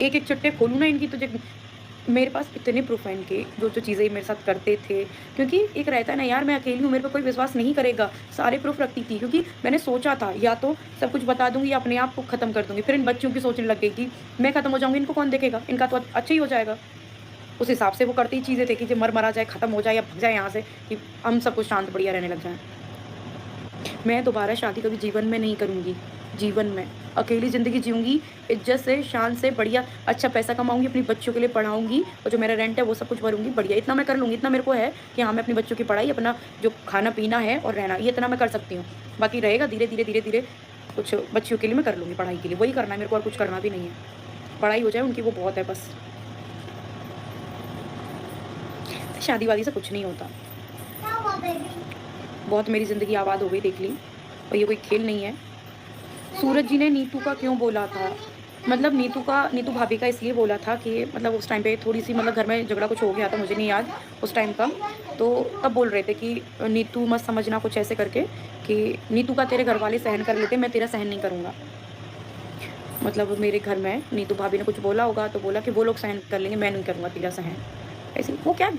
एक-एक चिट्ठे खोलूँ ना इनकी, तो मेरे पास इतने प्रूफ़ हैं इनके, जो-जो चीज़ें मेरे साथ करते थे। क्योंकि एक रहता है ना यार, मैं अकेली हूँ, मेरे पे कोई विश्वास नहीं करेगा, सारे प्रूफ़ रखती थी। क्योंकि मैंने सोचा था या तो सब कुछ बता दूँगी या अपने आप को ख़त्म कर दूँगी। फिर इन बच्चियों की सोचने लग गई कि मैं ख़त्म हो जाऊँगी, इनको कौन देखेगा? इनका तो अच्छा ही हो जाएगा। उस हिसाब से वो करती ही चीज़ें थी कि जो मर-मरा जाए, ख़त्म हो जाए या भग जाए यहाँ से, कि हम सब कुछ शांत बढ़िया रहने लग जाएँ। मैं दोबारा शादी कभी जीवन में नहीं करूँगी, जीवन में। अकेली ज़िंदगी जीऊँगी, इज़्ज़त से, शान से, बढ़िया अच्छा पैसा कमाऊँगी, अपनी बच्चों के लिए पढ़ाऊँगी और जो मेरा रेंट है वो सब कुछ भरूँगी, बढ़िया। इतना मैं कर लूँगी, इतना मेरे को है कि हाँ, मैं अपने बच्चों की पढ़ाई, अपना जो खाना-पीना है और रहना, ये इतना मैं कर सकती हूँ। बाकी रहेगा धीरे-धीरे, धीरे-धीरे कुछ बच्चियों के लिए मैं कर लूँगी, पढ़ाई के लिए, वही करना है मेरे को, और कुछ करना भी नहीं है। पढ़ाई हो जाए उनकी, वो बहुत है बस। शादी-वादी से कुछ नहीं होता। बहुत मेरी ज़िंदगी आबाद हो गई देख ली, और ये कोई खेल नहीं है। सूरज जी ने नीतू का क्यों बोला था? मतलब नीतू भाभी का इसलिए बोला था कि मतलब उस टाइम पे थोड़ी-सी मतलब घर में झगड़ा कुछ हो गया था, मुझे नहीं याद उस टाइम का। तो तब बोल रहे थे कि नीतू मत समझना, कुछ ऐसे करके कि नीतू का तेरे घरवाले सहन कर लेते, मैं तेरा सहन नहीं करूँगा। मतलब मेरे घर में नीतू भाभी ने कुछ बोला होगा, तो बोला कि वो लोग सहन कर लेंगे, मैं नहीं करूँगा तेरा सहन। ऐसे वो क्या,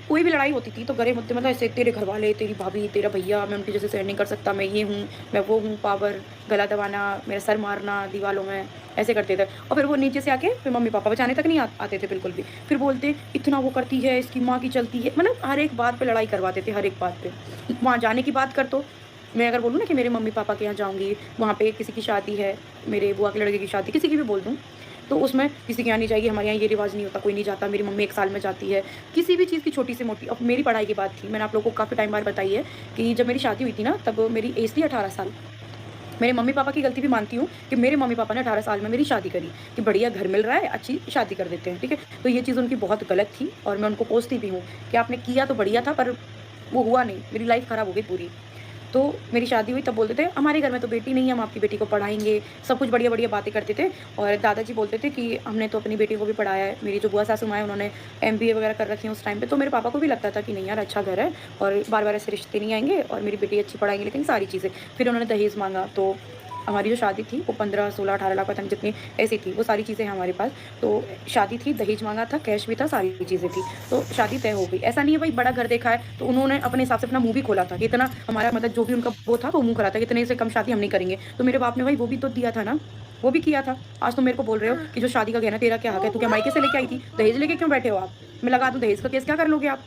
कोई भी लड़ाई होती थी तो गले मुद्दे, मतलब ऐसे तेरे घरवाले, तेरी भाभी, तेरा भैया, मैं उनकी जैसे सहन नहीं कर सकता, मैं ये हूँ, मैं वो हूँ, पावर, गला दबाना, मेरा सर मारना दीवालों में, ऐसे करते थे। और फिर वो नीचे से आके फिर मम्मी-पापा बचाने तक नहीं आते थे बिल्कुल भी। फिर बोलते इतना वो करती है, इसकी माँ की चलती है, मतलब हर एक बात पे लड़ाई करवाते थे, हर एक बात पे। वहाँ जाने की बात कर, तो मैं अगर बोलूँ ना कि मेरे मम्मी-पापा के यहाँ जाऊँगी, वहाँ पे किसी की शादी है, मेरे बुआ के लड़के की शादी, किसी की भी बोल दूँ, तो उसमें किसी के यहाँ नहीं जाएगी, हमारे यहाँ ये रिवाज नहीं होता, कोई नहीं जाता, मेरी मम्मी 1 साल में जाती है। किसी भी चीज़ की छोटी से मोटी, अब मेरी पढ़ाई की बात थी, मैंने आप लोगों को काफ़ी टाइम बाद बताई है कि जब मेरी शादी हुई थी ना, तब मेरी एज थी 18 साल। मेरे मम्मी-पापा की गलती भी मानती हूँ कि मेरे मम्मी-पापा ने 18 साल में मेरी शादी करी, कि बढ़िया घर मिल रहा है, अच्छी शादी कर देते हैं, ठीक है? तो ये चीज़ उनकी बहुत गलत थी और मैं उनको कोसती भी हूँ कि आपने किया तो बढ़िया था, पर वो हुआ नहीं, मेरी लाइफ़ खराब हो गई पूरी। तो मेरी शादी हुई तब बोलते थे, "हमारे घर में तो बेटी नहीं है, हम आपकी बेटी को पढ़ाएँगे।" सब कुछ बढ़िया-बढ़िया बातें करते थे। और दादाजी बोलते थे कि हमने तो अपनी बेटी को भी पढ़ाया है। मेरी जो बुआ सासू माँ हैं, उन्होंने एमबीए वगैरह कर रखी है उस टाइम पे, तो मेरे पापा को भी लगता था कि नहीं यार, अच्छा घर है और बार-बार ऐसे रिश्ते नहीं आएँगे और मेरी बेटी अच्छी पढ़ाएँगे, लेकिन सारी चीज़ें। फिर उन्होंने दहेज माँगा, तो हमारी जो शादी थी वो 15, 16, 18 लाख पता नहीं जितनी ऐसी थी, वो सारी चीज़ें हैं हमारे पास। तो शादी थी, दहेज माँगा था, कैश भी था, सारी चीज़ें थी। तो शादी तय हो गई। ऐसा नहीं है भई बड़ा घर देखा है, तो उन्होंने अपने हिसाब से अपना मुँह भी खोला था कि इतना हमारा मतलब जो भी उनका वो था, वो मुँह खोला था कि इतने से कम शादी हम नहीं करेंगे। तो मेरे बाप ने भाई वो भी तो दिया था ना, वो भी किया था। आज तुम मेरे को बोल रहे हो कि जो शादी का गहना तेरा क्या हक है? तू क्या मायके से लेके आई थी? दहेज लेके क्यों बैठे हो आप? मैं लगा दूँ दहेज का केस, क्या कर लोगे आप?